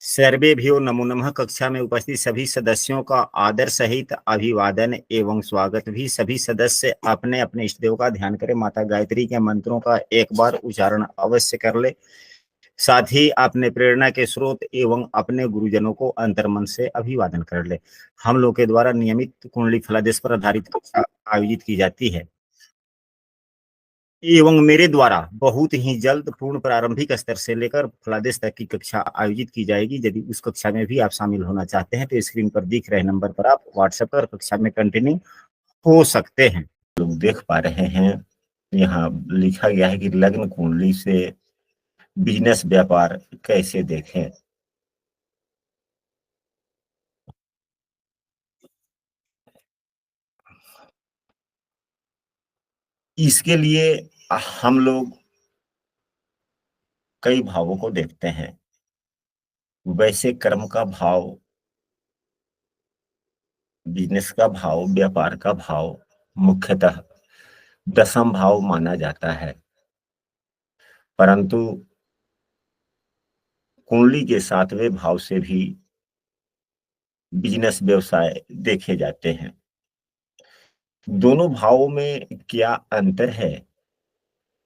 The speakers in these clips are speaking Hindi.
सर्वेभ्यो नमो नमः। कक्षा में उपस्थित सभी सदस्यों का आदर सहित अभिवादन एवं स्वागत। भी सभी सदस्य अपने अपने इष्ट देव का ध्यान करें। माता गायत्री के मंत्रों का एक बार उच्चारण अवश्य कर ले। साथ ही अपने प्रेरणा के स्रोत एवं अपने गुरुजनों को अंतर्मन से अभिवादन कर ले। हम लोग के द्वारा नियमित कुंडली फलादेश पर आधारित कक्षा आयोजित की जाती है एवं मेरे द्वारा बहुत ही जल्द पूर्ण प्रारंभिक स्तर से लेकर फलादेश तक की कक्षा आयोजित की जाएगी। यदि उस कक्षा में भी आप शामिल होना चाहते हैं तो स्क्रीन पर दिख रहे नंबर पर आप व्हाट्सएप पर कक्षा में कंटिन्यू हो सकते हैं। लोग देख पा रहे हैं, यहाँ लिखा गया है कि लग्न कुंडली से बिजनेस व्यापार कैसे देखें। इसके लिए हम लोग कई भावों को देखते हैं। वैसे कर्म का भाव, बिजनेस का भाव, व्यापार का भाव मुख्यतः दसम भाव माना जाता है, परंतु कुंडली के 7वें भाव से भी बिजनेस व्यवसाय देखे जाते हैं। दोनों भावों में क्या अंतर है,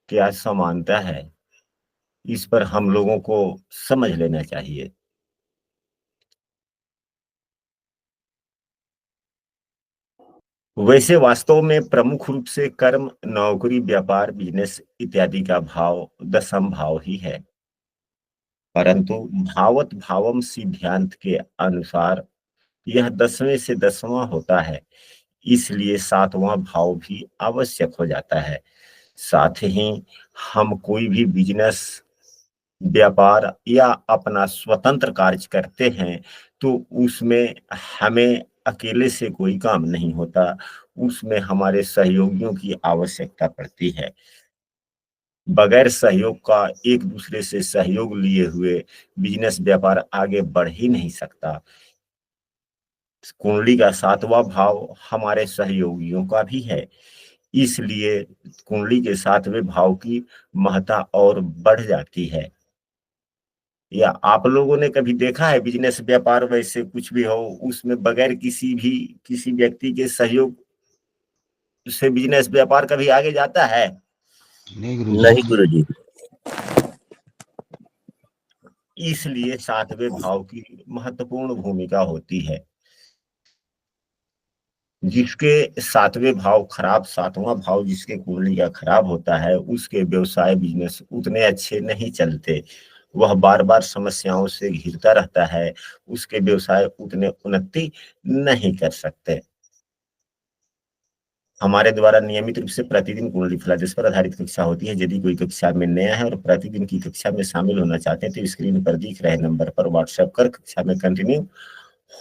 क्या समानता है, इस पर हम लोगों को समझ लेना चाहिए। वैसे वास्तव में प्रमुख रूप से कर्म, नौकरी, व्यापार, बिजनेस इत्यादि का भाव दसम भाव ही है, परंतु भावत भावम सिद्धांत के अनुसार यह 10वें से 10वां होता है, इसलिए 7वां भाव भी आवश्यक हो जाता है। साथ ही हम कोई भी बिजनेस, व्यापार या अपना स्वतंत्र कार्य करते हैं तो उसमें हमें अकेले से कोई काम नहीं होता, उसमें हमारे सहयोगियों की आवश्यकता पड़ती है। बगैर सहयोग का, एक दूसरे से सहयोग लिए हुए बिजनेस व्यापार आगे बढ़ ही नहीं सकता। कुंडली का 7वां भाव हमारे सहयोगियों का भी है, इसलिए कुंडली के 7वें भाव की महत्ता और बढ़ जाती है। या आप लोगों ने कभी देखा है बिजनेस व्यापार, वैसे कुछ भी हो, उसमें बगैर किसी व्यक्ति के सहयोग से बिजनेस व्यापार कभी आगे जाता है? नहीं गुरुजी। नहीं गुरुजी। इसलिए 7वें भाव की महत्वपूर्ण भूमिका होती है। जिसके 7वें भाव खराब, 7वां भाव जिसके कुंडली का खराब होता है, उसके व्यवसाय, बिजनेस उतने अच्छे नहीं चलते। वह बार बार समस्याओं से घिरता रहता है, उसके व्यवसाय उतने उन्नति नहीं कर सकते। हमारे द्वारा नियमित रूप से प्रतिदिन कुंडली फलादेश पर आधारित कक्षा होती है। यदि कोई कक्षा में नया है और प्रतिदिन की कक्षा में शामिल होना चाहते हैं तो स्क्रीन पर दिख रहे नंबर पर व्हाट्सएप कर कक्षा में कंटिन्यू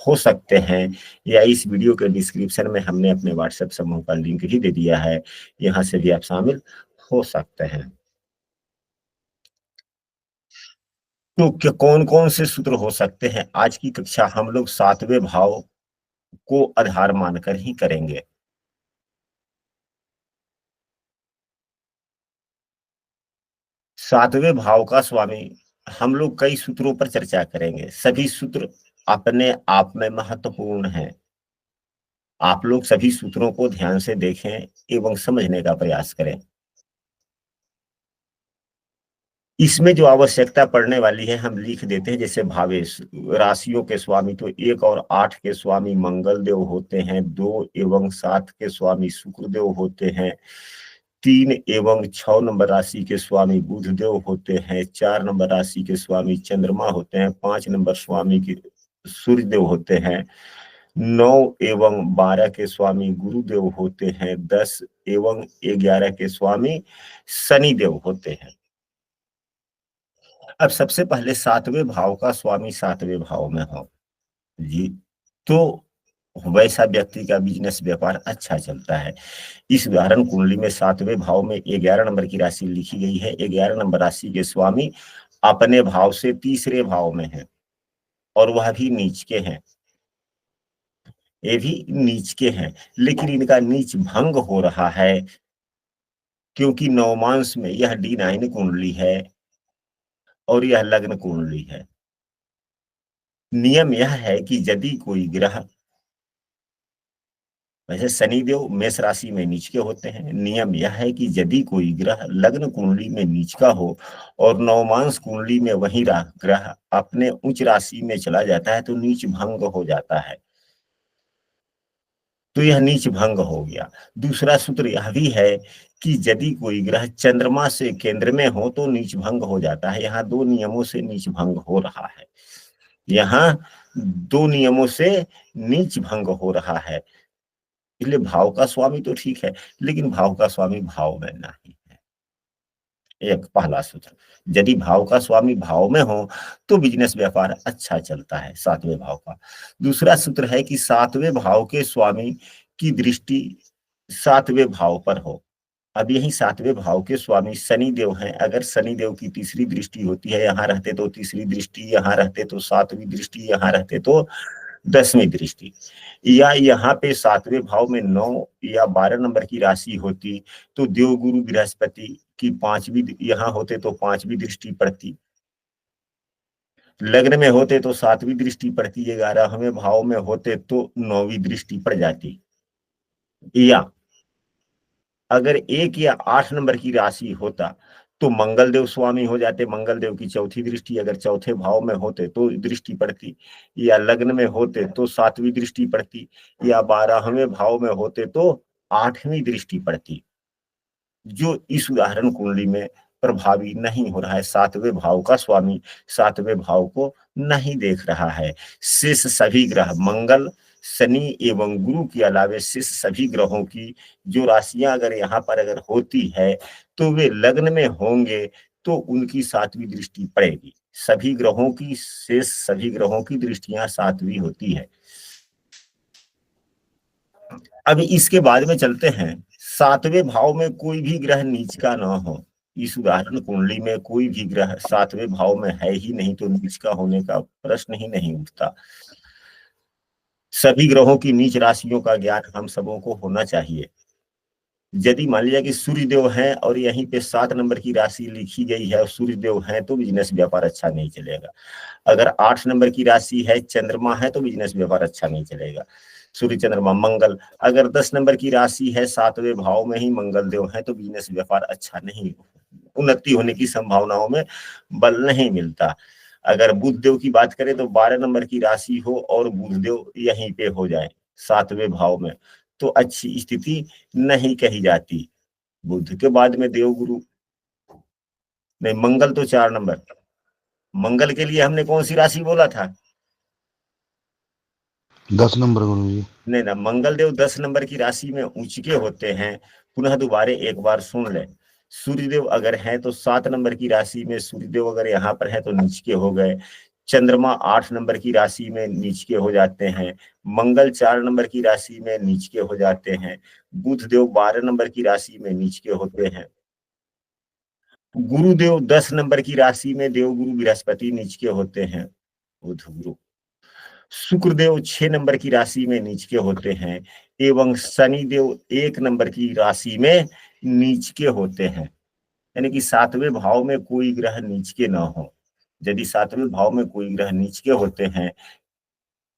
हो सकते हैं, या इस वीडियो के डिस्क्रिप्शन में हमने अपने व्हाट्सएप समूह का लिंक ही दे दिया है, यहाँ से भी आप शामिल हो सकते हैं। तो कौन कौन से सूत्र हो सकते हैं? आज की कक्षा हम लोग 7वें भाव को आधार मानकर ही करेंगे। 7वें भाव का स्वामी, हम लोग कई सूत्रों पर चर्चा करेंगे। सभी सूत्र अपने आप में महत्वपूर्ण हैं। आप लोग सभी सूत्रों को ध्यान से देखें एवं समझने का प्रयास करें। इसमें जो आवश्यकता पड़ने वाली है हम लिख देते हैं, जैसे भावेश राशियों के स्वामी तो 1 और 8 के स्वामी मंगल देव होते हैं, 2 एवं 7 के स्वामी शुक्र देव होते हैं, 3 एवं 6 नंबर राशि के स्वामी बुध देव होते हैं, 4 नंबर राशि के स्वामी चंद्रमा होते हैं, 5 नंबर स्वामी के सूर्य देव होते हैं, 9 एवं 12 के स्वामी गुरुदेव होते हैं, 10 एवं 11 के स्वामी शनि देव होते हैं। अब सबसे पहले 7वें भाव का स्वामी 7वें भाव में हो जी, तो वैसा व्यक्ति का बिजनेस व्यापार अच्छा चलता है। इस उदाहरण कुंडली में 7वें भाव में 11 नंबर की राशि लिखी गई है। 11 नंबर राशि के स्वामी अपने भाव से तीसरे भाव में है और वह भी नीच के हैं। ये भी नीच के हैं, लेकिन इनका नीच भंग हो रहा है क्योंकि नवमांश में यह D9 कुंडली है और यह लग्न कुंडली है। नियम यह है कि यदि कोई ग्रह, वैसे शनिदेव मेष राशि में नीच के होते हैं, नियम यह है कि यदि कोई ग्रह लग्न कुंडली में नीच का हो और नवमांश कुंडली में वही ग्रह अपने उच्च राशि में चला जाता है तो नीच भंग हो जाता है। तो यह नीच भंग हो गया। दूसरा सूत्र यह भी है कि यदि कोई ग्रह चंद्रमा से केंद्र में हो तो नीच भंग हो जाता है। यहाँ दो नियमों से नीच भंग हो रहा है, यहाँ दो नियमों से नीच भंग हो रहा है। इसलिए भाव का स्वामी तो ठीक है, लेकिन भाव का स्वामी भाव में नहीं है। एक पहला सूत्र, यदि भाव का स्वामी भाव में हो तो बिजनेस व्यापार अच्छा चलता है, सातवें भाव का। दूसरा सूत्र है कि सातवें भाव के स्वामी की दृष्टि सातवें भाव पर हो। अब यही सातवें भाव के स्वामी शनि देव हैं, अगर शनि देव की तीसरी दृष्टि होती है, यहाँ रहते तो तीसरी दृष्टि, यहाँ रहते तो सातवीं दृष्टि, यहाँ रहते तो 10वीं दृष्टि, या यहाँ पे सातवें भाव में 9 या 12 नंबर की राशि होती तो देवगुरु बृहस्पति की 5वीं यहाँ होते तो 5वीं दृष्टि पड़ती, लग्न में होते तो 7वीं दृष्टि पड़ती, 11वें भाव में होते तो 9वीं दृष्टि पड़ जाती। या अगर 1 या 8 नंबर की राशि होता तो मंगल देव स्वामी हो जाते, मंगल देव की चौथी दृष्टि अगर चौथे भाव में होते तो दृष्टि पड़ती, या लग्न में होते तो 7वीं दृष्टि पड़ती, या 12वें भाव में होते तो 8वीं दृष्टि पड़ती, जो इस उदाहरण कुंडली में प्रभावी नहीं हो रहा है। सातवें भाव का स्वामी सातवें भाव को नहीं देख रहा है। शेष सभी ग्रह मंगल, शनि एवं गुरु के अलावे शेष सभी ग्रहों की जो राशियां अगर यहाँ पर अगर होती है तो वे लग्न में होंगे तो उनकी 7वीं दृष्टि पड़ेगी। सभी ग्रहों की, शेष सभी ग्रहों की दृष्टियां 7वीं होती है। अब इसके बाद में चलते हैं, 7वें भाव में कोई भी ग्रह नीच का ना हो। इस उदाहरण कुंडली में कोई भी ग्रह 7वें भाव में है ही नहीं तो नीच का होने का प्रश्न ही नहीं उठता। सभी ग्रहों की नीच राशियों का ज्ञान हम सबों को होना चाहिए। यदि मान लिया कि सूर्य देव है और यहीं पे 7 नंबर की राशि लिखी गई है और सूर्य देव है तो बिजनेस व्यापार अच्छा नहीं चलेगा। अगर 8 नंबर की राशि है, चंद्रमा है तो बिजनेस व्यापार अच्छा नहीं चलेगा। सूर्य चंद्रमा मंगल, अगर 10 नंबर की राशि है, 7वें भाव में ही मंगल देव है तो बिजनेस व्यापार अच्छा नहीं, उन्नति होने की संभावनाओं में बल नहीं मिलता। अगर बुध देव की बात करें तो 12 नंबर की राशि हो और बुध देव यहीं पे हो जाए 7वें भाव में तो अच्छी स्थिति नहीं कही जाती। बुध के बाद में देवगुरु, नहीं मंगल तो 4 नंबर, मंगल के लिए हमने कौन सी राशि बोला था? 10 नंबर गुरु जी। नहीं ना, मंगल देव 10 नंबर की राशि में उच्च के होते हैं। पुनः दोबारा एक बार सुन ले, सूर्यदेव अगर है तो 7 नंबर की राशि में सूर्यदेव अगर यहाँ पर है तो नीच के हो गए। चंद्रमा 8 नंबर की राशि में नीच के हो जाते हैं। मंगल 4 नंबर की राशि में नीच के हो जाते हैं। बुध देव 12 नंबर की राशि में नीच के होते हैं। गुरुदेव 10 नंबर की राशि में देवगुरु बृहस्पति नीच के होते हैं, बुध गुरु। शुक्रदेव 6 नंबर की राशि में नीच के होते हैं एवं शनिदेव 1 नंबर की राशि में नीच के होते हैं। यानी कि 7वें भाव में कोई ग्रह नीच के ना हो। यदि 7वें भाव में कोई ग्रह नीच के होते हैं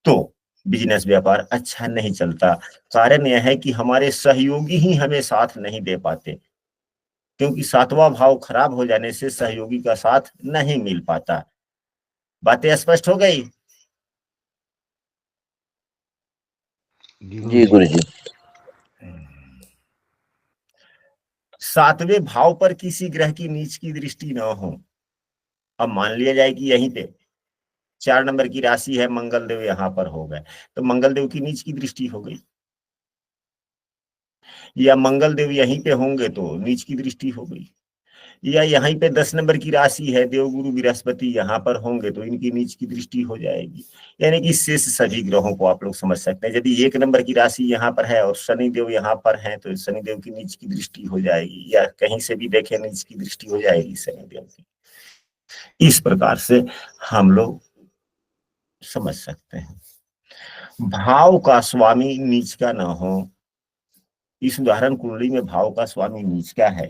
तो बिजनेस व्यापार अच्छा नहीं चलता। कारण यह है कि हमारे सहयोगी ही हमें साथ नहीं दे पाते, क्योंकि 7वां भाव खराब हो जाने से सहयोगी का साथ नहीं मिल पाता। बातें स्पष्ट हो गई? जी गुरु जी। 7वें भाव पर किसी ग्रह की नीच की दृष्टि ना हो। अब मान लिया जाए कि यहीं पे 4 नंबर की राशि है, मंगल देव यहाँ पर हो गए तो मंगल देव की नीच की दृष्टि हो गई, या मंगल देव यहीं पे होंगे तो नीच की दृष्टि हो गई, या यहीं पे 10 नंबर की राशि है, देवगुरु बृहस्पति यहाँ पर होंगे तो इनकी नीच की दृष्टि हो जाएगी। यानी कि शेष सभी ग्रहों को आप लोग समझ सकते हैं। यदि 1 नंबर की राशि यहाँ पर है और शनि देव यहाँ पर है तो शनि देव की नीच की दृष्टि हो जाएगी, या कहीं से भी देखें नीच की दृष्टि हो जाएगी शनि देव की। इस प्रकार से हम लोग समझ सकते हैं। भाव का स्वामी नीच का ना हो। इस उदाहरण कुंडली में भाव का स्वामी नीच का है,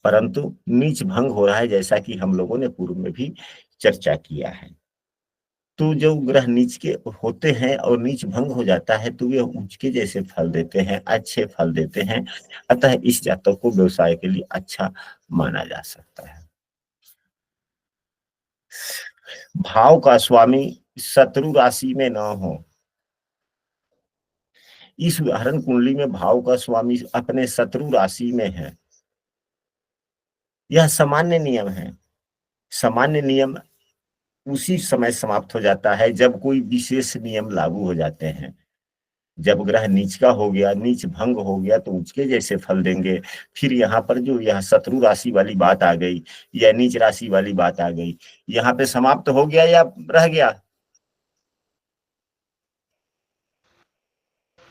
परंतु नीच भंग हो रहा है, जैसा कि हम लोगों ने पूर्व में भी चर्चा किया है। तो जो ग्रह नीच के होते हैं और नीच भंग हो जाता है तो वे उच्च के जैसे फल देते हैं, अच्छे फल देते हैं। अतः इस जातक को व्यवसाय के लिए अच्छा माना जा सकता है। भाव का स्वामी शत्रु राशि में न हो। इस उदाहरण कुंडली में भाव का स्वामी अपने शत्रु राशि में है। यह सामान्य नियम है। सामान्य नियम उसी समय समाप्त हो जाता है जब कोई विशेष नियम लागू हो जाते हैं। जब ग्रह नीच का हो गया, नीच भंग हो गया तो उसके जैसे फल देंगे। फिर यहाँ पर जो यह शत्रु राशि वाली बात आ गई या नीच राशि वाली बात आ गई, यहाँ पे समाप्त हो गया या रह गया?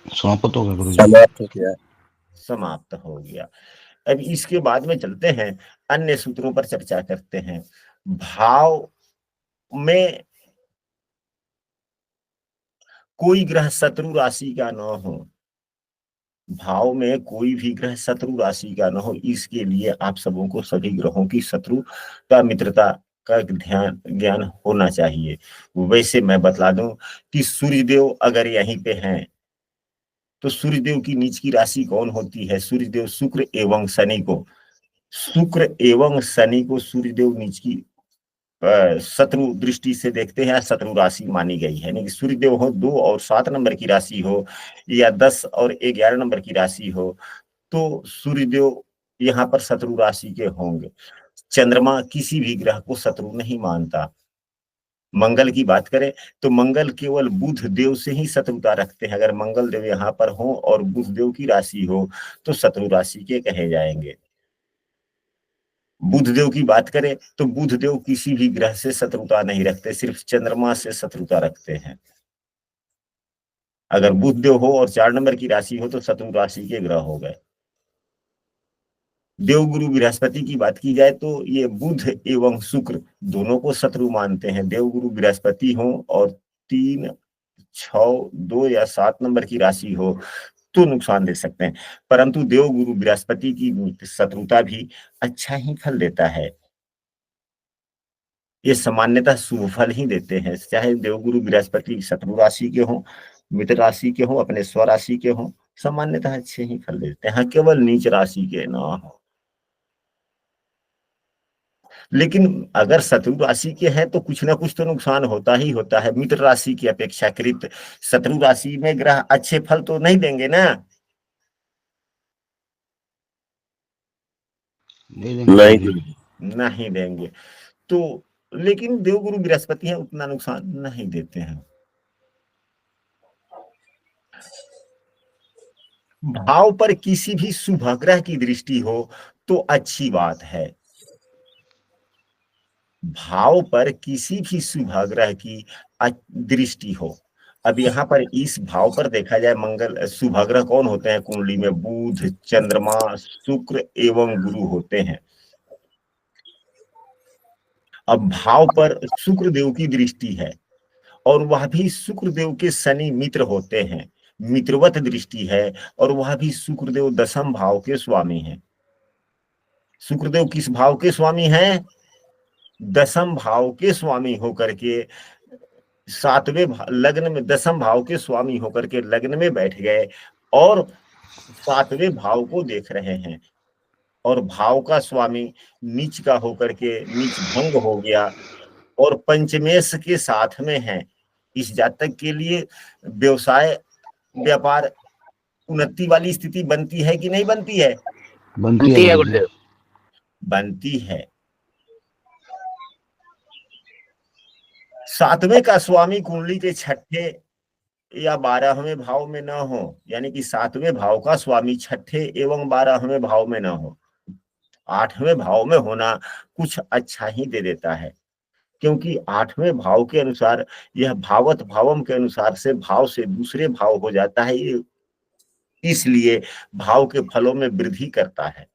समाप्त हो गया गुरु जी। समाप्त हो गया। समाप्त हो गया। अब इसके बाद में चलते हैं, अन्य सूत्रों पर चर्चा करते हैं। भाव में कोई ग्रह शत्रु राशि का न हो। भाव में कोई भी ग्रह शत्रु राशि का न हो, इसके लिए आप सबों को सभी ग्रहों की शत्रुता मित्रता का ध्यान ज्ञान होना चाहिए। वैसे मैं बतला दूं कि सूर्यदेव अगर यहीं पे हैं तो सूर्यदेव की नीच की राशि कौन होती है? सूर्यदेव शुक्र एवं शनि को, शुक्र एवं शनि को सूर्यदेव नीच की शत्रु दृष्टि से देखते हैं, शत्रु राशि मानी गई है। नहीं, सूर्यदेव हो 2 और 7 नंबर की राशि हो या 10 और 11 नंबर की राशि हो तो सूर्यदेव यहाँ पर शत्रु राशि के होंगे। चंद्रमा किसी भी ग्रह को शत्रु नहीं मानता। मंगल की बात करें तो मंगल केवल बुध देव से ही शत्रुता रखते हैं। अगर मंगल देव यहाँ पर हो और बुध देव की राशि हो तो शत्रु राशि के कहे जाएंगे। बुध देव की बात करें तो बुध देव किसी भी ग्रह से शत्रुता नहीं रखते, सिर्फ चंद्रमा से शत्रुता रखते हैं। अगर बुध देव हो और 4 नंबर की राशि हो तो शत्रु राशि के ग्रह हो गए। देवगुरु बृहस्पति की बात की जाए तो ये बुध एवं शुक्र दोनों को शत्रु मानते हैं। देवगुरु बृहस्पति हो और 3, 6, 2 या 7 नंबर की राशि हो तो नुकसान दे सकते हैं, परंतु देवगुरु बृहस्पति की शत्रुता भी अच्छा ही फल देता है। ये सामान्यतः शुभ फल ही देते हैं, चाहे देवगुरु बृहस्पति शत्रु राशि के हों, मित्र राशि के हों, अपने स्वराशि के हों, सामान्यतः अच्छे ही फल देते हैं। हाँ, केवल नीच राशि के ना हो। लेकिन अगर शत्रु राशि के हैं तो कुछ ना कुछ तो नुकसान होता ही होता है। मित्र राशि की अपेक्षाकृत शत्रु राशि में ग्रह अच्छे फल तो नहीं देंगे ना। नहीं देंगे तो, लेकिन देवगुरु बृहस्पति है उतना नुकसान नहीं देते हैं। भाव पर किसी भी शुभ ग्रह की दृष्टि हो तो अच्छी बात है। भाव पर किसी भी शुभ ग्रह की दृष्टि हो। अब यहाँ पर इस भाव पर देखा जाए मंगल शुभ ग्रह कौन होते हैं कुंडली में? बुध, चंद्रमा, शुक्र एवं गुरु होते हैं। अब भाव पर शुक्र देव की दृष्टि है और वह भी शुक्र देव के शनि मित्र होते हैं, मित्रवत दृष्टि है और वह भी शुक्रदेव 10वें भाव के स्वामी हैं। शुक्रदेव किस भाव के स्वामी हैं? 10वें भाव के स्वामी होकर के 7वें लग्न में 10वें भाव के स्वामी होकर के लग्न में बैठ गए और 7वें भाव को देख रहे हैं और भाव का स्वामी नीच का होकर के नीच भंग हो गया और पंचमेश के साथ में है। इस जातक के लिए व्यवसाय व्यापार उन्नति वाली स्थिति बनती है कि नहीं बनती है? बनती है गुरुदेव। बनती है। 7वें का स्वामी कुंडली के 6ठे या 12वें भाव में न हो, यानी कि 7वें भाव का स्वामी 6ठे एवं 12वें भाव में न हो। 8वें भाव में होना कुछ अच्छा ही दे देता है, क्योंकि 8वें भाव के अनुसार यह भावत भावम के अनुसार से भाव से दूसरे भाव हो जाता है, ये इसलिए भाव के फलों में वृद्धि करता है।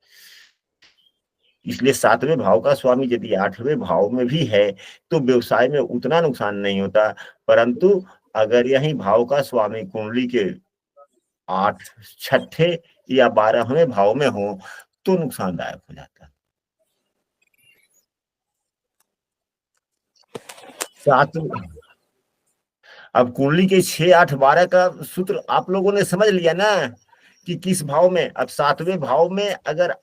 इसलिए 7वें भाव का स्वामी यदि 8वें भाव में भी है तो व्यवसाय में उतना नुकसान नहीं होता, परंतु अगर यही भाव का स्वामी कुंडली के 8, 6ठे या 12वें भाव में हो तो नुकसानदायक हो जाता है। 7 अब कुंडली के 6, 8, 12 का सूत्र आप लोगों ने समझ लिया ना कि किस भाव में। अब सातवें भाव में अगर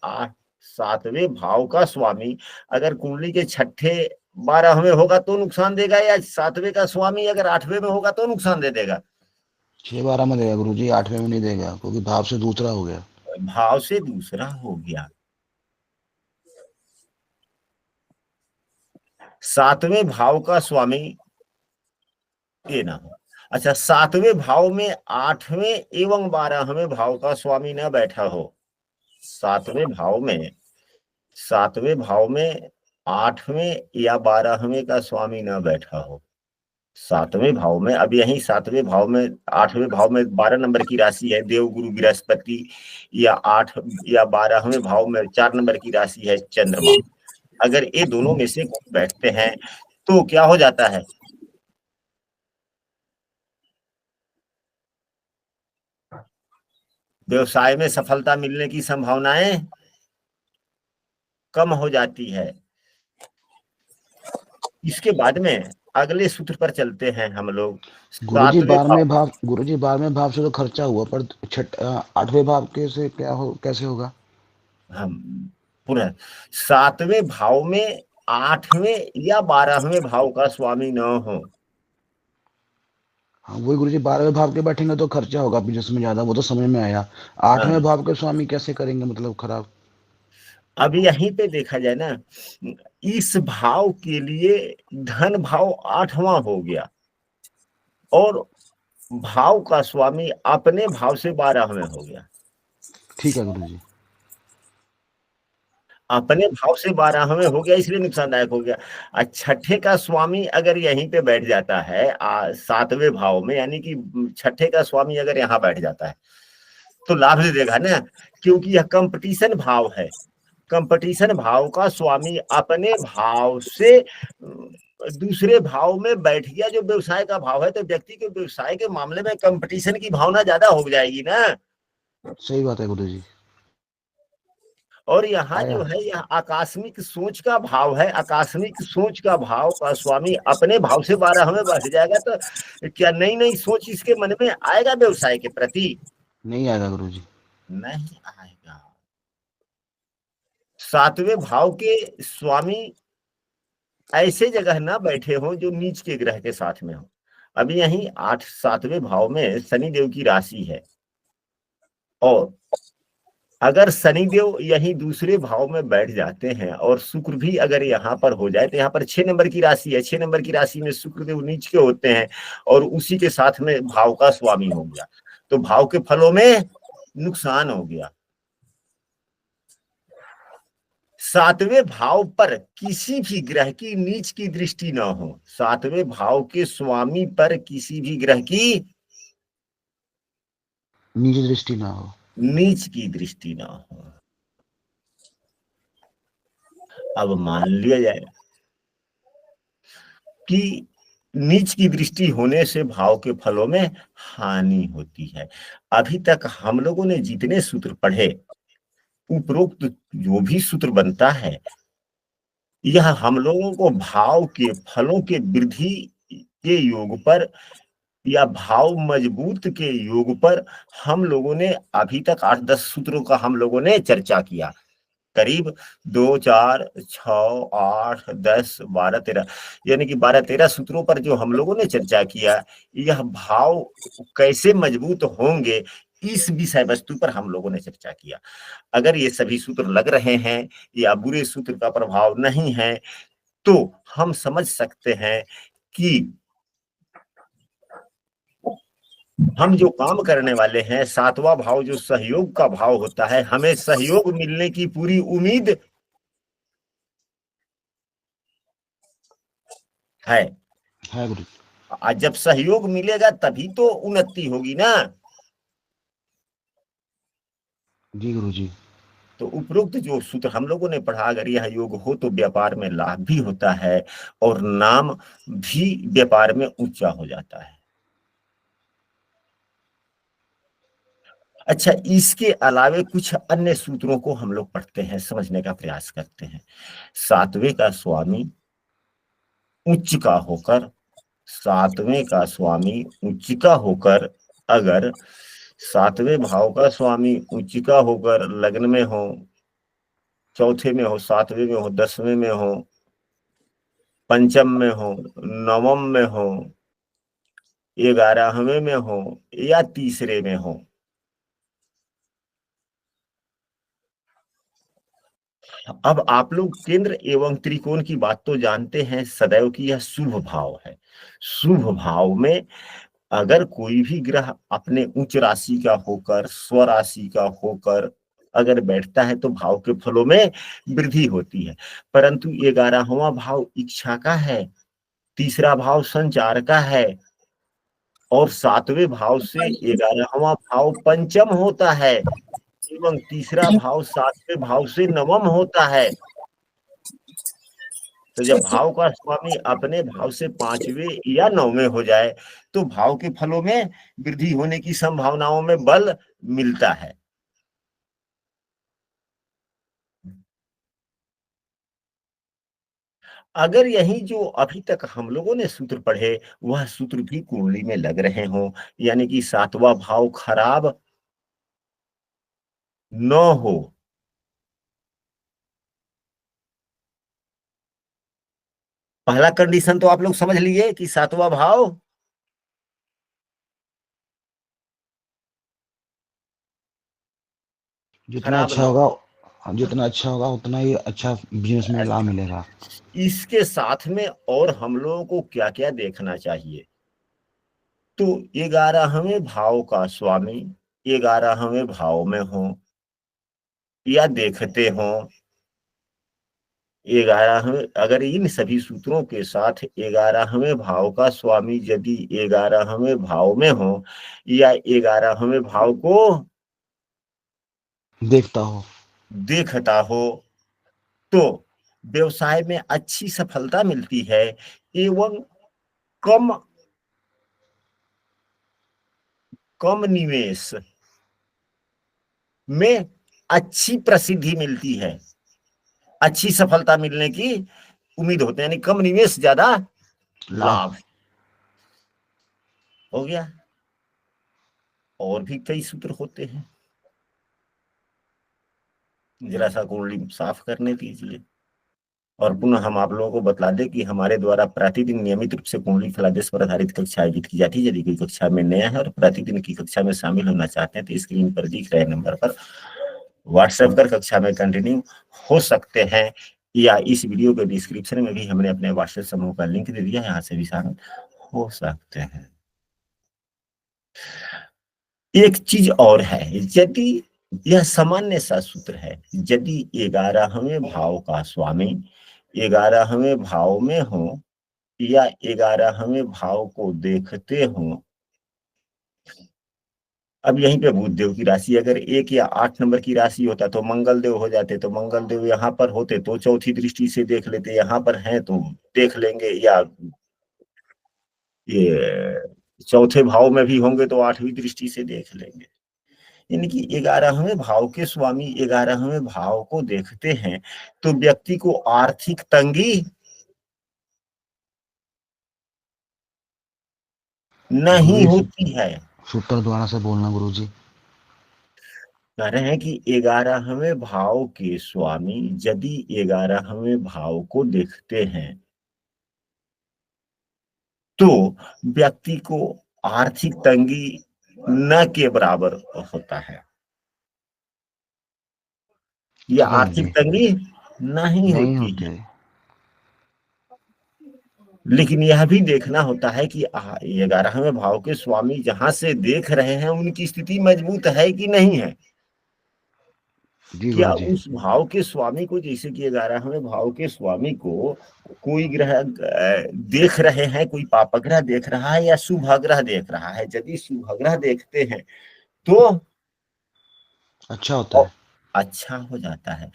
सातवें भाव का स्वामी अगर कुंडली के छठे 12 में होगा तो नुकसान देगा, या सातवें का स्वामी अगर 8वें में होगा तो नुकसान दे देगा? 6-12 में देगा गुरुजी, 8वें में नहीं देगा क्योंकि भाव से दूसरा हो गया। भाव से दूसरा हो गया। सातवें भाव का स्वामी ये ना हो। अच्छा, सातवें भाव में 8वें एवं 12वें भाव का स्वामी न बैठा हो। सातवें भाव में 8वें या 12वें का स्वामी न बैठा हो। सातवें भाव में, अब यही सातवें भाव में 8वें भाव में 12 नंबर की राशि है देव गुरु बृहस्पति, या 8 या 12वें भाव में 4 नंबर की राशि है चंद्रमा। अगर ये दोनों में से बैठते हैं तो क्या हो जाता है? व्यवसाय में सफलता मिलने की संभावनाएं कम हो जाती है। इसके बाद में अगले सूत्र पर चलते हैं हम लोग। गुरुजी सातवें भाव, 12वें भाव से तो खर्चा हुआ, पर 8वें भाव के से कैसे होगा? हम पुनः सातवें भाव में 8वें या 12वें भाव का स्वामी न हो। हाँ वही गुरुजी, 12वें भाव के बैठेंगे तो खर्चा होगा बिजनेस में ज्यादा, वो तो समझ में आया। 8वें हाँ, भाव के स्वामी कैसे करेंगे, मतलब खराब? अब यहीं पे देखा जाए ना, इस भाव के लिए धन भाव 8वां हो गया और भाव का स्वामी अपने भाव से 12वें हो गया। ठीक है गुरुजी। अपने भाव से 12वें हो गया, इसलिए नुकसानदायक हो गया। छठे का स्वामी अगर यहीं पे बैठ जाता है 7वें भाव में, यानी कि छठे का स्वामी अगर यहाँ बैठ जाता है तो लाभ दे देगा ना, क्योंकि यह कंपटीशन भाव है। कंपटीशन भाव का स्वामी अपने भाव से दूसरे भाव में बैठ गया, जो व्यवसाय का भाव है, तो व्यक्ति के व्यवसाय के मामले में कंपटीशन की भावना ज्यादा हो जाएगी ना। सही बात है गुरुजी। और यहाँ आया। जो है, यह आकस्मिक सोच का भाव है। आकस्मिक सोच का भाव का स्वामी अपने भाव से 12वें बैठ जाएगा, तो क्या नई नई सोच इसके मन में आएगा व्यवसाय के प्रति? नहीं आएगा गुरुजी। नहीं आएगा। सातवें भाव के स्वामी ऐसे जगह ना बैठे हो जो नीच के ग्रह के साथ में हो। अभी यही 7वें भाव में शनि देव की राशि है, और अगर शनिदेव यही दूसरे भाव में बैठ जाते हैं और शुक्र भी अगर यहाँ पर हो जाए, तो यहाँ पर 6 नंबर की राशि है। 6 नंबर की राशि में शुक्र देव नीच के होते हैं और उसी के साथ में भाव का स्वामी हो गया, तो भाव के फलों में नुकसान हो गया। सातवें भाव पर किसी भी ग्रह की नीच की दृष्टि ना हो। सातवें भाव के स्वामी पर किसी भी ग्रह की नीची दृष्टि ना हो। नीच की दृष्टि ना हो। अब मान लिया जाए कि नीच की दृष्टि होने से भाव के फलों में हानि होती है। अभी तक हम लोगों ने जितने सूत्र पढ़े, उपरोक्त जो भी सूत्र बनता है, यह हम लोगों को भाव के फलों के वृद्धि के योग पर या भाव मजबूत के योग पर हम लोगों ने अभी तक 8-10 सूत्रों का हम लोगों ने चर्चा किया। करीब 2, 4, 6, 8, 10, 12, 13, यानी कि 12-13 सूत्रों पर जो हम लोगों ने चर्चा किया, यह भाव कैसे मजबूत होंगे, इस विषय वस्तु पर हम लोगों ने चर्चा किया। अगर ये सभी सूत्र लग रहे हैं या बुरे सूत्र का प्रभाव नहीं है, तो हम समझ सकते हैं कि हम जो काम करने वाले हैं, 7वां भाव जो सहयोग का भाव होता है, हमें सहयोग मिलने की पूरी उम्मीद है। गुरु। आज जब सहयोग मिलेगा तभी तो उन्नति होगी ना। जी गुरु जी। तो उपरोक्त जो सूत्र हम लोगों ने पढ़ा, अगर यह योग हो तो व्यापार में लाभ भी होता है और नाम भी व्यापार में ऊंचा हो जाता है। अच्छा, इसके अलावे कुछ अन्य सूत्रों को हम लोग पढ़ते हैं, समझने का प्रयास करते हैं। 7वें का स्वामी उच्च का होकर सातवें का स्वामी उच्चिका होकर, अगर सातवें भाव का स्वामी उच्चिका होकर लग्न में हो, चौथे में हो, सातवें में हो, 10वें में हो, पंचम में हो, नवम में हो, 11वें में हो या तीसरे में हो, अब आप लोग केंद्र एवं त्रिकोण की बात तो जानते हैं सदैव कि यह शुभ भाव है। शुभ भाव में अगर कोई भी ग्रह अपने उच्च राशि का होकर, स्वराशि का होकर अगर बैठता है तो भाव के फलों में वृद्धि होती है। परंतु 11वां भाव इच्छा का है, तीसरा भाव संचार का है और 7वें भाव से 11वां भाव पंचम होता है एवं तीसरा भाव 7वें भाव से नवम होता है। तो जब भाव का स्वामी अपने भाव से 5वें या 9वें हो जाए तो भाव के फलों में वृद्धि होने की संभावनाओं में बल मिलता है। अगर यही जो अभी तक हम लोगों ने सूत्र पढ़े वह सूत्र भी कुंडली में लग रहे हों, यानी कि 7वां भाव खराब न हो, पहला कंडीशन तो आप लोग समझ लिए कि 7वां भाव जितना खराब अच्छा न होगा, हो। हाँ, जितना अच्छा होगा उतना ही अच्छा बिजनेस में लाभ मिलेगा। इसके साथ में और हम लोगों को क्या क्या देखना चाहिए, तो 11वें भाव का स्वामी 11वें भाव में हो या देखते हो, 11वें, अगर इन सभी सूत्रों के साथ 11वें भाव का स्वामी यदि 11वें भाव में हो या 11वें भाव को देखता हो। देखता हो तो व्यवसाय में अच्छी सफलता मिलती है एवं कम कम निवेश में अच्छी प्रसिद्धि मिलती है, अच्छी सफलता मिलने की उम्मीद होते हैं, यानी कम निवेश ज्यादा लाभ। लाभ। हो गया। और भी कई सूत्र होते हैं, जरा सा कुंडली साफ करने दीजिए। और पुनः हम आप लोगों को बतला दें कि हमारे द्वारा प्रतिदिन नियमित रूप से कुंडली फलादेश पर आधारित कक्षा आयोजित की जाती है। यदि कोई कक्षा में नया है और प्रतिदिन की कक्षा में शामिल होना चाहते हैं तो स्क्रीन पर दिख रहे नंबर पर व्हाट्सएप कर कक्षा में कंटिन्यू हो सकते हैं, या इस वीडियो के डिस्क्रिप्शन में भी हमने अपने व्हाट्सएप समूह का लिंक दे दिया है, यहाँ से भी शामिल हो सकते हैं। एक चीज और है, यदि यह सामान्य सा सूत्र है, यदि 11वें भाव का स्वामी 11वें भाव में हो या 11वें भाव को देखते हो, अब यहीं पे बुध देव की राशि अगर 1 या 8 नंबर की राशि होता तो मंगल देव हो जाते, तो मंगल देव यहाँ पर होते तो चौथी दृष्टि से देख लेते, यहाँ पर हैं तो देख लेंगे, या ये चौथे भाव में भी होंगे तो 8वीं दृष्टि से देख लेंगे। यानी कि 11वें भाव के स्वामी 11वें भाव को देखते हैं तो व्यक्ति को आर्थिक तंगी नहीं गुरुजी होती है। सूत्र द्वारा से बोलना गुरुजी। कह रहे हैं कि 11वें भाव के स्वामी यदि 11वें भाव को देखते हैं तो व्यक्ति को आर्थिक तंगी न के बराबर होता है, या ठीक है आर्थिक गुरुजी। तंगी नहीं नहीं होती है। होते। लेकिन यह भी देखना होता है कि 11वें भाव के स्वामी जहां से देख रहे हैं उनकी स्थिति मजबूत है कि नहीं है। जी क्या गुरुजी। उस भाव के स्वामी को, जैसे कि 11वें भाव के स्वामी को कोई ग्रह देख रहे हैं, कोई पाप ग्रह देख रहा है या शुभ ग्रह देख रहा है, यदि शुभ ग्रह देखते हैं तो अच्छा होता है। अच्छा हो जाता है।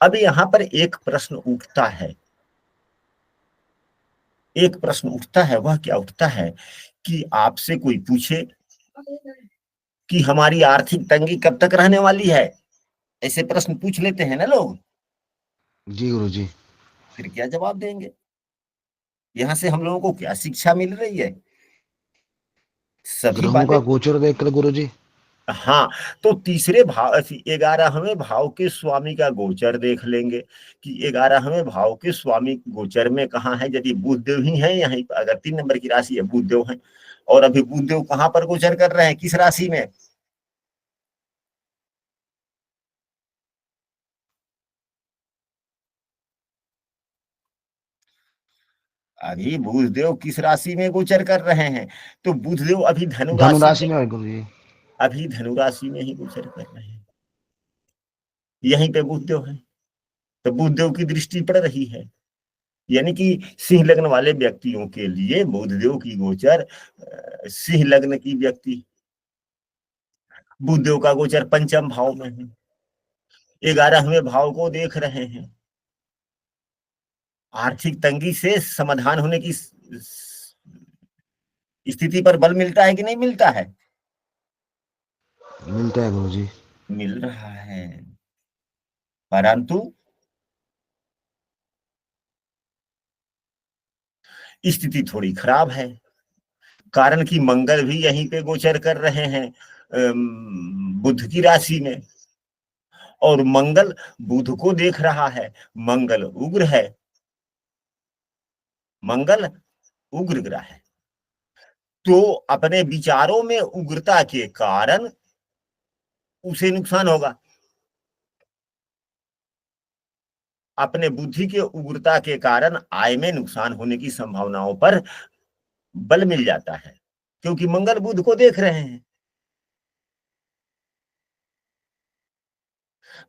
अब यहाँ पर एक प्रश्न उठता है, एक प्रश्न उठता है, वह क्या उठता है कि आपसे कोई पूछे कि हमारी आर्थिक तंगी कब तक रहने वाली है, ऐसे प्रश्न पूछ लेते हैं ना लोग, जी गुरुजी। फिर क्या जवाब देंगे? यहाँ से हम लोगों को क्या शिक्षा मिल रही है? सभी ग्रहों बातें। का गोचर देखकर गुरुजी। हाँ, तो तीसरे भाव 11वें भाव के स्वामी का गोचर देख लेंगे कि 11वें भाव के स्वामी गोचर में कहाँ है। यदि बुधदेव ही है यहीं पर, अगर 3 नंबर की राशि है बुधदेव है, और अभी बुधदेव कहाँ पर गोचर कर रहे हैं, किस राशि में? अभी बुधदेव किस राशि में गोचर कर रहे हैं? तो बुधदेव अभी धनु धनु राशि राशि में, में है गुरुजी। अभी धनु राशि में ही गोचर कर रहे हैं। यहीं पे बुधदेव है, तो बुधदेव की दृष्टि पड़ रही है। यानी कि सिंह लग्न वाले व्यक्तियों के लिए बुधदेव की गोचर, सिंह लग्न की व्यक्ति, बुधदेव का गोचर पंचम भाव में है, 11वें भाव को देख रहे हैं। आर्थिक तंगी से समाधान होने की स्थिति पर बल मिलता है कि नहीं मिलता है? मिलता है गुरुजी। मिल रहा है, परंतु स्थिति थोड़ी खराब है। कारण कि मंगल भी यहीं पे गोचर कर रहे हैं बुध की राशि में, और मंगल बुध को देख रहा है। मंगल उग्र है, मंगल उग्र ग्रह है, तो अपने विचारों में उग्रता के कारण उसे नुकसान होगा। अपने बुद्धि के उग्रता के कारण आय में नुकसान होने की संभावनाओं पर बल मिल जाता है, क्योंकि मंगल बुध को देख रहे हैं।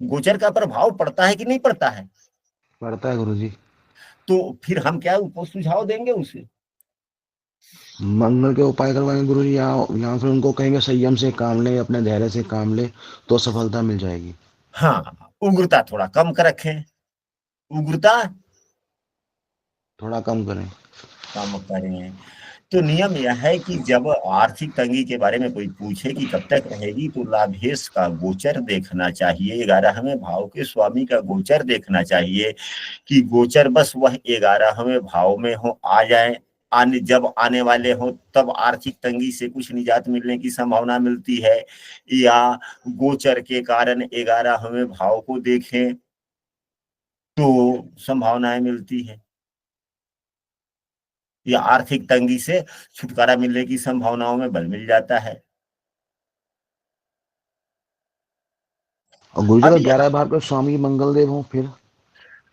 गोचर का प्रभाव पड़ता है कि नहीं पड़ता है? पड़ता है गुरुजी। तो फिर हम क्या सुझाव देंगे उसे? मंगल के उपाय करवाएंगे गुरुजी, यहाँ फिर उनको कहेंगे संयम से काम ले, अपने धैर्य से काम ले, तो सफलता मिल जाएगी। हाँ, उग्रता थोड़ा कम कर रखें, उग्रता थोड़ा कम करें। कम करें। तो नियम यह है कि जब आर्थिक तंगी के बारे में कोई पूछे कि कब तक रहेगी, तो लाभेश का गोचर देखना चाहिए, 11वें भाव के स्वामी का गोचर देखना चाहिए कि गोचर बस वह 11वें भाव में हो, आ जाए, आने जब आने वाले हो तब आर्थिक तंगी से कुछ निजात मिलने की संभावना मिलती है, या गोचर के कारण 11वें भाव को देखें तो संभावनाएं मिलती है, या आर्थिक तंगी से छुटकारा मिलने की संभावनाओं में बल मिल जाता है। और गुरुजी अब अगर ये 11 भाव के स्वामी मंगल देव हो फिर,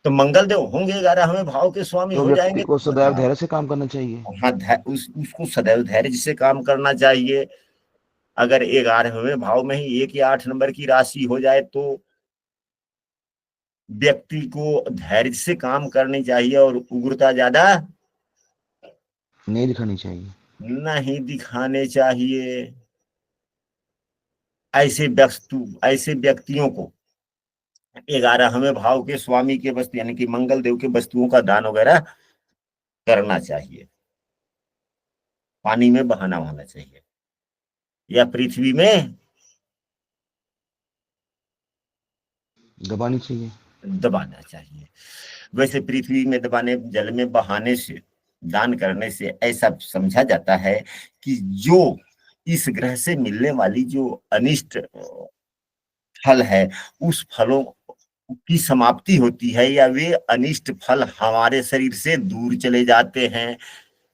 तो मंगल देव होंगे, 11वें भाव के स्वामी तो हो व्यक्ति जाएंगे को तो सदैव बताओ। धैर्य से काम करना चाहिए। हाँ, उसको सदैव धैर्य से काम करना चाहिए। अगर 11वें भाव में ही 1 या 8 नंबर की राशि हो जाए तो व्यक्ति को धैर्य से काम करनी चाहिए, और उग्रता ज्यादा नहीं दिखानी चाहिए। नहीं दिखाने चाहिए। ऐसे व्यक्तियों को 11वें भाव के स्वामी के वस्तु यानी कि मंगल देव के वस्तुओं का दान वगैरह करना चाहिए, पानी में बहाना होना चाहिए, या पृथ्वी में दबानी चाहिए। दबाना चाहिए। वैसे पृथ्वी में दबाने, जल में बहाने से, दान करने से ऐसा समझा जाता है कि जो इस ग्रह से मिलने वाली जो अनिष्ट फल है, उस फलों की समाप्ति होती है, या वे अनिष्ट फल हमारे शरीर से दूर चले जाते हैं।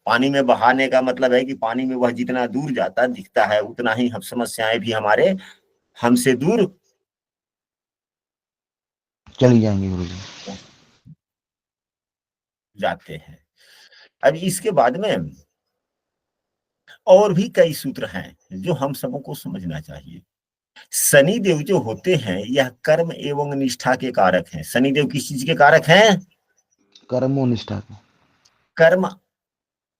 पानी में बहाने का मतलब है कि पानी में वह जितना दूर जाता दिखता है, उतना ही हम समस्याएं भी हमारे हमसे दूर चली जाएंगे गुरुजी। जाते हैं। अब इसके बाद में और भी कई सूत्र हैं जो हम सबको समझना चाहिए। शनि देव जो होते हैं यह कर्म एवं निष्ठा के कारक हैं। शनि देव किस चीज के कारक हैं? कर्म और निष्ठा के। कर्म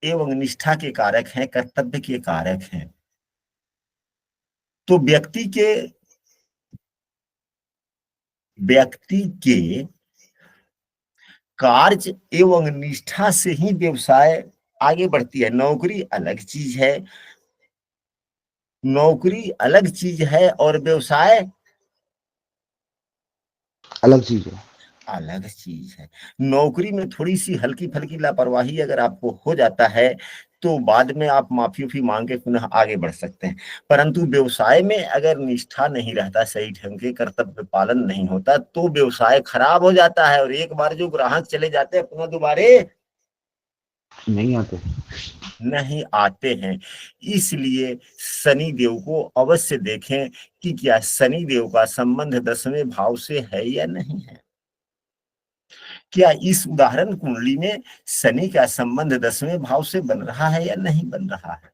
एवं निष्ठा के कारक हैं, कर्तव्य के कारक हैं। तो व्यक्ति के कार्य एवं निष्ठा से ही व्यवसाय आगे बढ़ती है। नौकरी अलग चीज है, नौकरी अलग चीज है, और व्यवसाय अलग चीज है। अलग चीज है। नौकरी में थोड़ी सी हल्की फल्की लापरवाही अगर आपको हो जाता है तो बाद में आप माफी उफी मांग के पुनः आगे बढ़ सकते हैं, परंतु व्यवसाय में अगर निष्ठा नहीं रहता, सही ढंग के कर्तव्य पालन नहीं होता, तो व्यवसाय खराब हो जाता है और एक बार जो ग्राहक चले जाते हैं पुनः दोबारे नहीं आते। नहीं आते हैं। इसलिए शनि देव को अवश्य देखें कि क्या शनि देव का संबंध 10वें भाव से है या नहीं है। क्या इस उदाहरण कुंडली में शनि का संबंध 10वें भाव से बन रहा है या नहीं बन रहा है।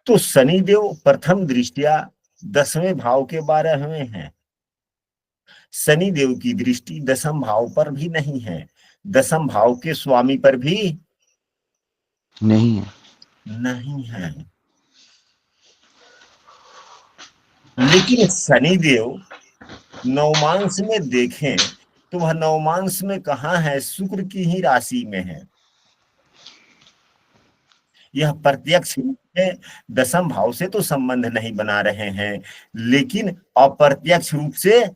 तो शनिदेव प्रथम दृष्टिया 10वें भाव के 12वें हैं। शनिदेव की दृष्टि 10म भाव पर भी नहीं है, 10म भाव के स्वामी पर भी नहीं है। नहीं है। लेकिन शनिदेव नवमांश में देखें तो वह नवमांश में कहाँ है, शुक्र की ही राशि में है। यह प्रत्यक्ष रूप में 10म भाव से तो संबंध नहीं बना रहे हैं, लेकिन अप्रत्यक्ष रूप से बना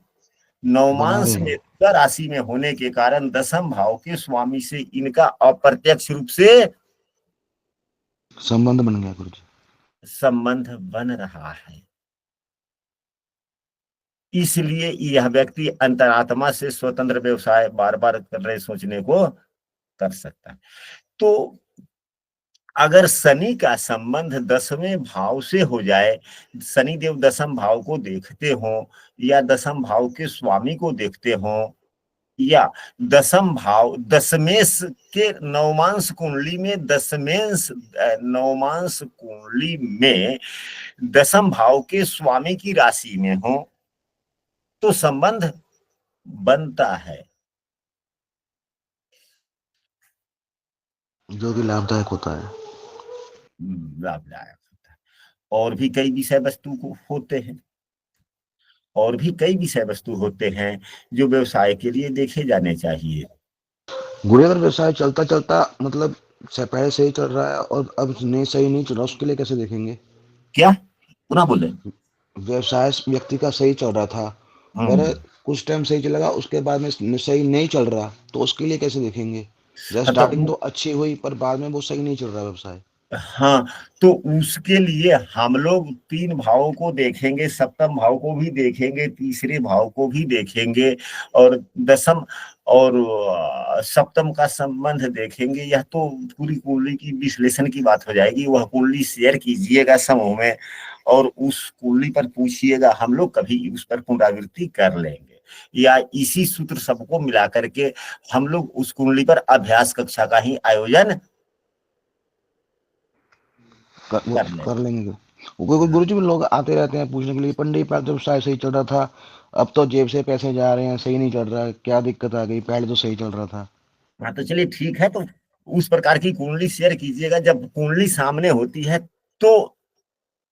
नवमांश रहे में हैं। राशि में होने के कारण 10म भाव के स्वामी से इनका अप्रत्यक्ष रूप से संबंध बन गया गुरु जी। संबंध बन रहा है। इसलिए यह व्यक्ति अंतरात्मा से स्वतंत्र व्यवसाय बार बार कर रहे सोचने को कर सकता है। तो अगर शनि का संबंध 10वें भाव से हो जाए, शनि देव 10म भाव को देखते हो या 10म भाव के स्वामी को देखते हो, या 10म भाव दशमेश के नवमांश कुंडली में नवमांश कुंडली में 10म भाव के स्वामी की राशि में हो तो संबंध बनता है, जो कि लाभदायक होता है। लाभदायक होता है। और भी कई विषय वस्तु को होते हैं, और भी कई विषय वस्तु होते हैं जो व्यवसाय के लिए देखे जाने चाहिए। गुरु अगर व्यवसाय चलता चलता मतलब पहले सही चल रहा है और अब नहीं, सही नहीं चल रहा, उसके लिए कैसे देखेंगे? क्या पुनः बोले। व्यवसाय व्यक्ति का सही चल रहा था, पर हम्म। कुछ टाइम सही चलेगा, उसके बाद में सही नहीं चल रहा, तो उसके लिए कैसे देखेंगे? जैसे हाँ, तो स्टार्टिंग तो अच्छी हुई पर बाद में वो सही नहीं चल रहा व्यवसाय। हाँ, तो उसके लिए हम लोग 3 भावों को देखेंगे, सप्तम भाव को भी देखेंगे, तीसरे भाव को भी देखेंगे, और दसम और सप्तम का संबंध देखेंगे। यह तो पूरी कुंडली की विश्लेषण की बात हो जाएगी। वह कुंडली शेयर कीजिएगा समूह में और उस कुंडली पर पूछिएगा, हम लोग कभी उस पर पुनरावृत्ति कर लेंगे, या इसी सूत्र सबको मिला करके हम लोग उस कुंडली पर अभ्यास कक्षा का ही आयोजन वो कर लेंगे। कर लेंगे। कोई गुरु जी में लोग आते रहते हैं पूछने के लिए, पंडित पहले तो व्यवसाय सही चल रहा था, अब तो जेब से पैसे जा रहे हैं, सही नहीं चल रहा है, क्या दिक्कत आ गई? पहले तो सही चल रहा था। हाँ, तो चलिए ठीक है, तो उस प्रकार की कुंडली शेयर कीजिएगा। जब कुंडली सामने होती है तो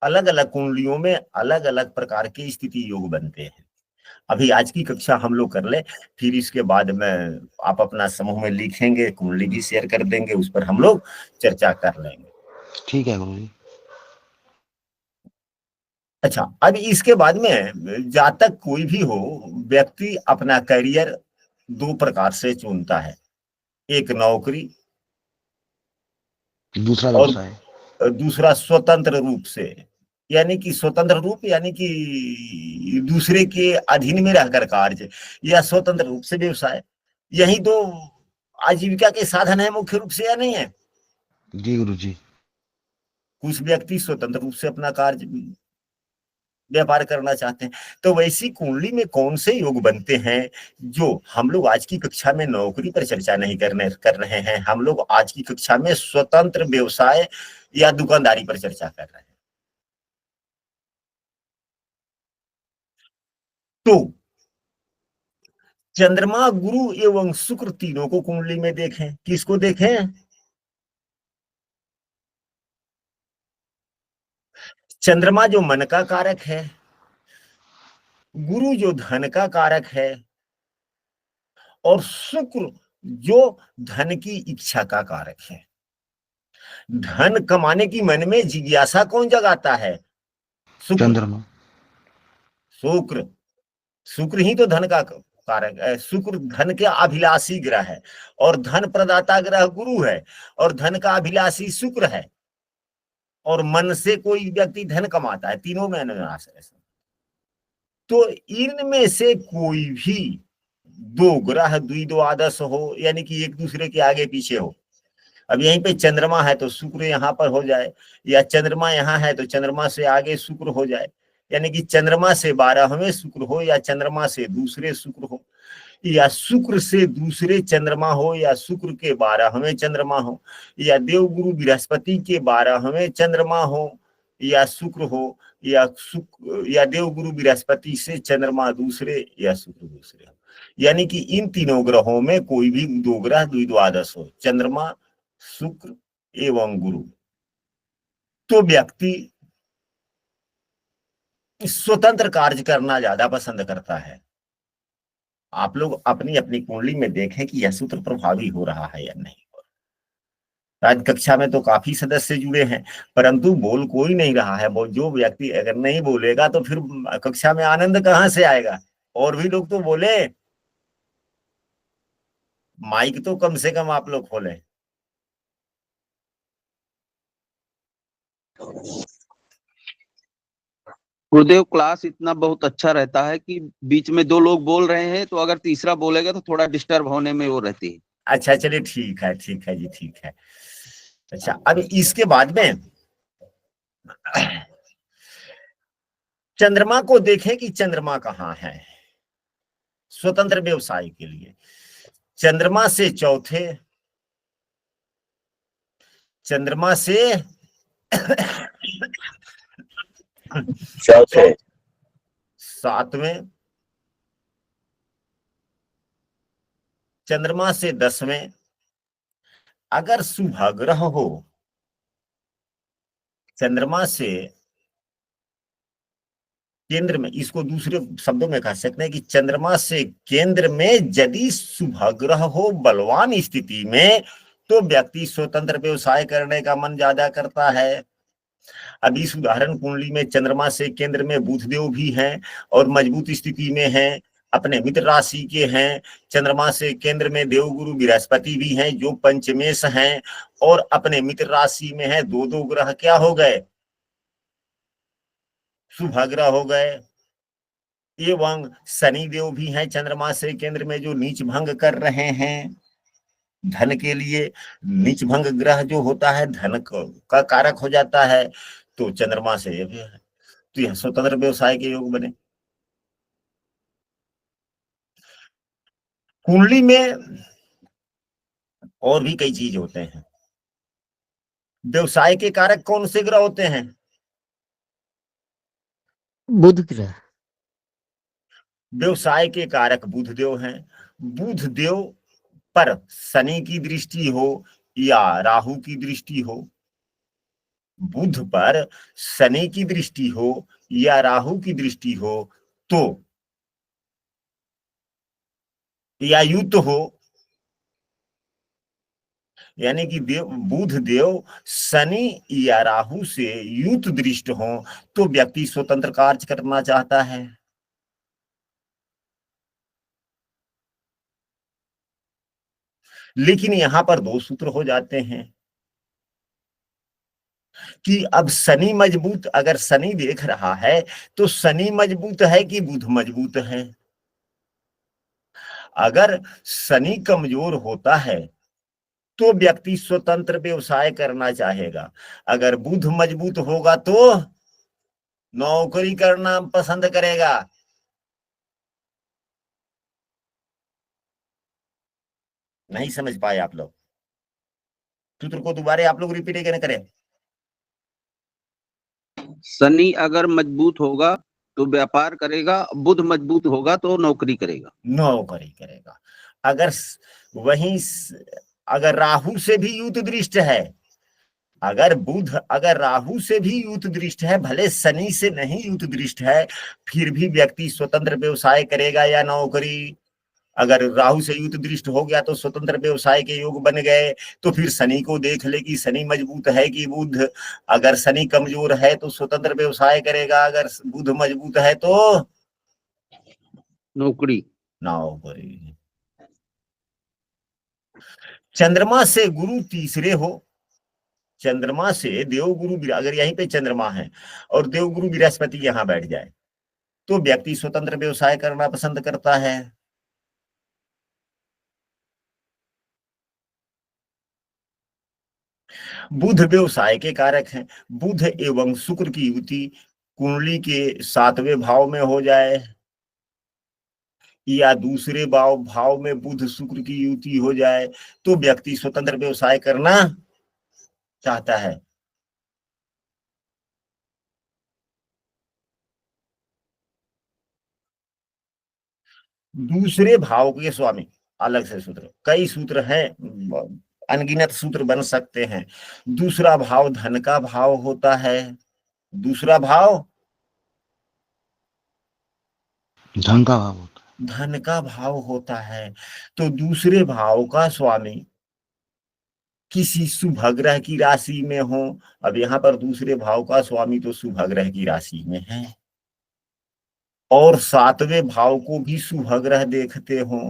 अलग अलग कुंडलियों में अलग अलग प्रकार के स्थिति योग बनते हैं। अभी आज की कक्षा हम लोग कर ले, फिर इसके बाद में आप अपना समूह में लिखेंगे, कुंडली भी शेयर कर देंगे, उस पर हम लोग चर्चा कर लेंगे। ठीक है गुरु जी। अच्छा, अब इसके बाद में जातक कोई भी हो, व्यक्ति अपना करियर 2 प्रकार से चुनता है, एक नौकरी दूसरा और व्यवसाय। दूसरा स्वतंत्र रूप से। यानी कि स्वतंत्र रूप यानी कि दूसरे के अधीन में रहकर कार्य, या स्वतंत्र रूप से व्यवसाय। यही दो आजीविका के साधन है मुख्य रूप से, या नहीं है। जी गुरु जी। कुछ व्यक्ति स्वतंत्र रूप से अपना कार्य व्यापार करना चाहते हैं। तो वैसी कुंडली में कौन से योग बनते हैं जो हम लोग आज की कक्षा में नौकरी पर चर्चा नहीं कर रहे हैं, हम लोग आज की कक्षा में स्वतंत्र व्यवसाय या दुकानदारी पर चर्चा कर रहे हैं। तो चंद्रमा, गुरु एवं शुक्र तीनों को कुंडली में देखें। किसको देखें? चंद्रमा जो मन का कारक है, गुरु जो धन का कारक है, और शुक्र जो धन की इच्छा का कारक है। धन कमाने की मन में जिज्ञासा कौन जगाता है? शुक्र। चंद्रमा। शुक्र, शुक्र ही तो धन का कारक है। शुक्र धन के अभिलाषी ग्रह है और धन प्रदाता ग्रह गुरु है और धन का अभिलाषी शुक्र है और मन से कोई व्यक्ति धन कमाता है, तीनों में अनुनाश है। तो इनमें से कोई भी दो ग्रह द्विद्वादश हो, यानी कि एक दूसरे के आगे पीछे हो। अब यहीं पे चंद्रमा है तो शुक्र यहाँ पर हो जाए, या चंद्रमा यहाँ है तो चंद्रमा से आगे शुक्र हो जाए, यानी कि चंद्रमा से 12वें शुक्र हो या चंद्रमा से दूसरे शुक्र हो, या शुक्र से दूसरे चंद्रमा हो या शुक्र के 12वें चंद्रमा हो, या देवगुरु बृहस्पति के 12वें चंद्रमा हो या शुक्र हो, या देवगुरु बृहस्पति से चंद्रमा दूसरे या शुक्र दूसरे हो। यानी कि इन तीनों ग्रहों में कोई भी दो ग्रह द्विद्वादश हो, चंद्रमा, शुक्र एवं गुरु, तो व्यक्ति स्वतंत्र कार्य करना ज्यादा पसंद करता है। आप लोग अपनी अपनी कुंडली में देखें कि यह सूत्र प्रभावी हो रहा है या नहीं। आज कक्षा में तो काफी सदस्य जुड़े हैं, परंतु बोल कोई नहीं रहा है। जो व्यक्ति अगर नहीं बोलेगा तो फिर कक्षा में आनंद कहाँ से आएगा। और भी लोग तो बोले, माइक तो कम से कम आप लोग खोलें। गुरुदेव, क्लास इतना बहुत अच्छा रहता है कि बीच में दो लोग बोल रहे हैं तो अगर तीसरा बोलेगा तो थोड़ा डिस्टर्ब होने में वो रहती है। अच्छा चलिए, ठीक है जी, ठीक है। अच्छा, अब इसके बाद में चंद्रमा को देखें कि चंद्रमा कहाँ है स्वतंत्र व्यवसाय के लिए। चंद्रमा से चौथे, चंद्रमा से चौथे, 7वें, चंद्रमा से 10वें। अगर शुभ ग्रह हो चंद्रमा से केंद्र में, इसको दूसरे शब्दों में कह सकते हैं कि चंद्रमा से केंद्र में यदि शुभ ग्रह हो बलवान स्थिति में, तो व्यक्ति स्वतंत्र व्यवसाय करने का मन ज्यादा करता है। अब इस उदाहरण कुंडली में चंद्रमा से केंद्र में बुधदेव भी हैं और मजबूत स्थिति में हैं, अपने मित्र राशि के हैं। चंद्रमा से केंद्र में देवगुरु बृहस्पति भी हैं जो पंचमेश हैं और अपने मित्र राशि में है। दो दो ग्रह क्या हो गए, शुभ ग्रह हो गए। एवं शनि देव भी हैं चंद्रमा से केंद्र में जो नीच भंग कर रहे हैं धन के लिए। नीच भंग ग्रह जो होता है धन का कारक हो जाता है, तो चंद्रमा से तो यह स्वतंत्र व्यवसाय के योग बने। कुंडली में और भी कई चीज होते हैं। व्यवसाय के कारक कौन से ग्रह होते हैं? बुध ग्रह। व्यवसाय के कारक बुधदेव हैं। बुधदेव पर शनि की दृष्टि हो या राहु की दृष्टि हो, बुध पर शनि की दृष्टि हो या राहु की दृष्टि हो, तो या युत हो, यानी कि बुध देव शनि या राहु से युत दृष्ट हो, तो व्यक्ति स्वतंत्र कार्य करना चाहता है। लेकिन यहां पर दो सूत्र हो जाते हैं कि अब शनि मजबूत, अगर शनि देख रहा है तो शनि मजबूत है कि बुध मजबूत है। अगर शनि कमजोर होता है तो व्यक्ति स्वतंत्र व्यवसाय करना चाहेगा। अगर बुध मजबूत होगा तो नौकरी करना पसंद करेगा। नहीं समझ पाए आप लोग? सूत्र को दोबारा आप लोग रिपीट करें। शनि अगर मजबूत होगा तो व्यापार करेगा, बुध मजबूत होगा तो नौकरी करेगा। अगर वहीं अगर राहु से भी युत दृष्ट है, अगर राहु से भी युत दृष्ट है, भले शनि से नहीं युत दृष्ट है, फिर भी व्यक्ति स्वतंत्र व्यवसाय करेगा या नौकरी। अगर राहु से युत दृष्ट हो गया तो स्वतंत्र व्यवसाय के योग बन गए। तो फिर शनि को देख ले कि शनि मजबूत है कि बुध। अगर शनि कमजोर है तो स्वतंत्र व्यवसाय करेगा, अगर बुध मजबूत है तो नौकरी। नौकरी। चंद्रमा से गुरु तीसरे हो, चंद्रमा से देवगुरु, अगर यहीं पे चंद्रमा है और देवगुरु बृहस्पति यहां बैठ जाए तो व्यक्ति स्वतंत्र व्यवसाय करना पसंद करता है। बुध व्यवसाय के कारक हैं। बुध एवं शुक्र की युति कुंडली के 7वें भाव में हो जाए या दूसरे भाव में बुध शुक्र की युति हो जाए तो व्यक्ति स्वतंत्र व्यवसाय करना चाहता है। दूसरे भाव के स्वामी, अलग से सूत्र, कई सूत्र हैं, अनगिनत सूत्र बन सकते हैं। दूसरा भाव धन का भाव होता है। दूसरा भाव धन का भाव होता है। धन का भाव होता है। तो दूसरे भाव का स्वामी किसी शुभ ग्रह की राशि में हो। अब यहाँ पर दूसरे भाव का स्वामी तो शुभ ग्रह की राशि में है और 7वें भाव को भी शुभ ग्रह देखते हो,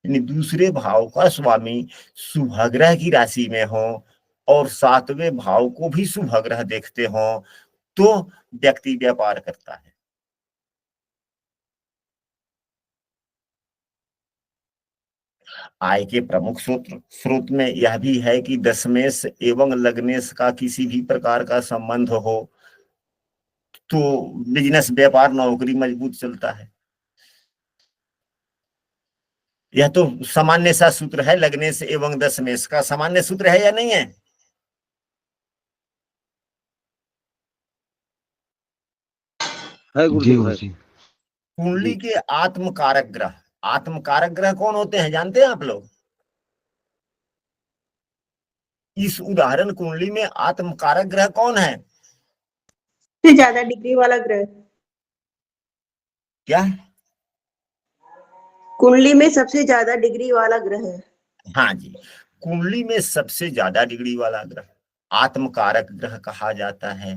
यानी दूसरे भाव का स्वामी शुभ ग्रह की राशि में हो और 7वें भाव को भी शुभ ग्रह देखते हो तो व्यक्ति व्यापार करता है। आय के प्रमुख स्रोत में यह भी है कि दशमेश एवं लग्नेश का किसी भी प्रकार का संबंध हो तो बिजनेस, व्यापार, नौकरी मजबूत चलता है। यह तो सामान्य सा सूत्र है, लग्नेश एवं दशमेश का सामान्य सूत्र है या नहीं है? है गुरुदेव, है। कुंडली के आत्मकारक ग्रह, आत्मकारक ग्रह कौन होते हैं जानते हैं आप लोग? इस उदाहरण कुंडली में आत्मकारक ग्रह कौन है? सबसे ज्यादा डिग्री वाला ग्रह। क्या? कुंडली में सबसे ज्यादा डिग्री वाला ग्रह है। हाँ जी, कुंडली में सबसे ज्यादा डिग्री वाला ग्रह आत्मकारक ग्रह कहा जाता है।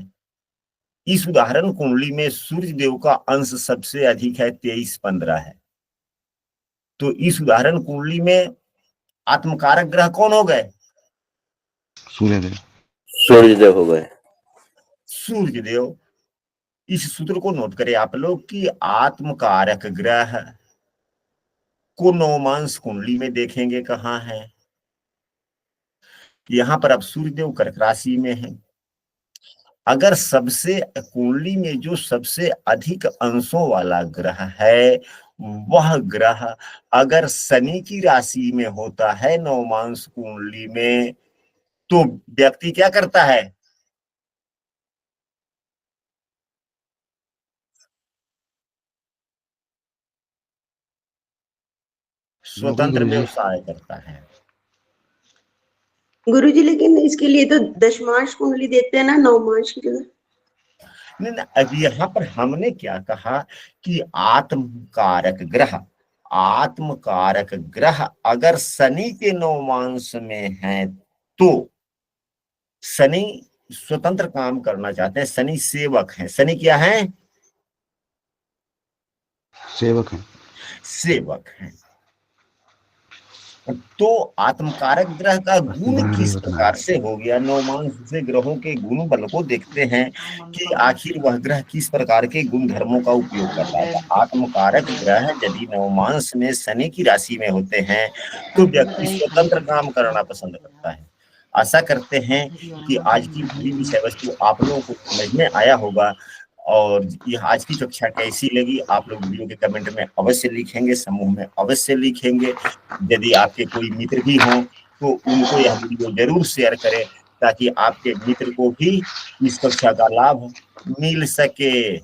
इस उदाहरण कुंडली में सूर्य देव का अंश सबसे अधिक है, 23-15 है। तो इस उदाहरण कुंडली में आत्मकारक ग्रह कौन हो गए? सूर्यदेव। सूर्यदेव हो गए। सूर्यदेव। इस सूत्र को नोट करें आप लोग कि आत्मकारक ग्रह को नवमांश कुंडली में देखेंगे कहाँ है। यहां पर अब सूर्यदेव कर्क राशि में है। अगर सबसे कुंडली में जो सबसे अधिक अंशों वाला ग्रह है वह ग्रह अगर शनि की राशि में होता है नवमांश कुंडली में तो व्यक्ति क्या करता है? स्वतंत्र व्यवसाय करता है। गुरुजी लेकिन इसके लिए तो दशमांश कुंडली देते हैं ना, नवमांश की जगह। नहीं, अब यहाँ पर हमने क्या कहा कि आत्मकारक ग्रह, आत्मकारक ग्रह अगर शनि के नवमांश में है तो शनि स्वतंत्र काम करना चाहते हैं। शनि सेवक है। शनि क्या है? सेवक है। सेवक है। तो आत्मकारक ग्रह का गुण किस प्रकार से हो गया? नवमांश से ग्रहों के गुण बल को देखते हैं कि आखिर वह ग्रह किस प्रकार के गुण धर्मों का उपयोग करता है। आत्मकारक ग्रह यदि नवमांश में शनि की राशि में होते हैं तो व्यक्ति स्वतंत्र काम करना पसंद करता है। आशा करते हैं कि आज की पूरी विषय वस्तु आप लोगों को समझ में आया होगा और यह आज की कक्षा कैसी लगी आप लोग वीडियो के कमेंट में अवश्य लिखेंगे, समूह में अवश्य लिखेंगे। यदि आपके कोई मित्र भी हों तो उनको यह वीडियो जरूर शेयर करें ताकि आपके मित्र को भी इस कक्षा का लाभ मिल सके।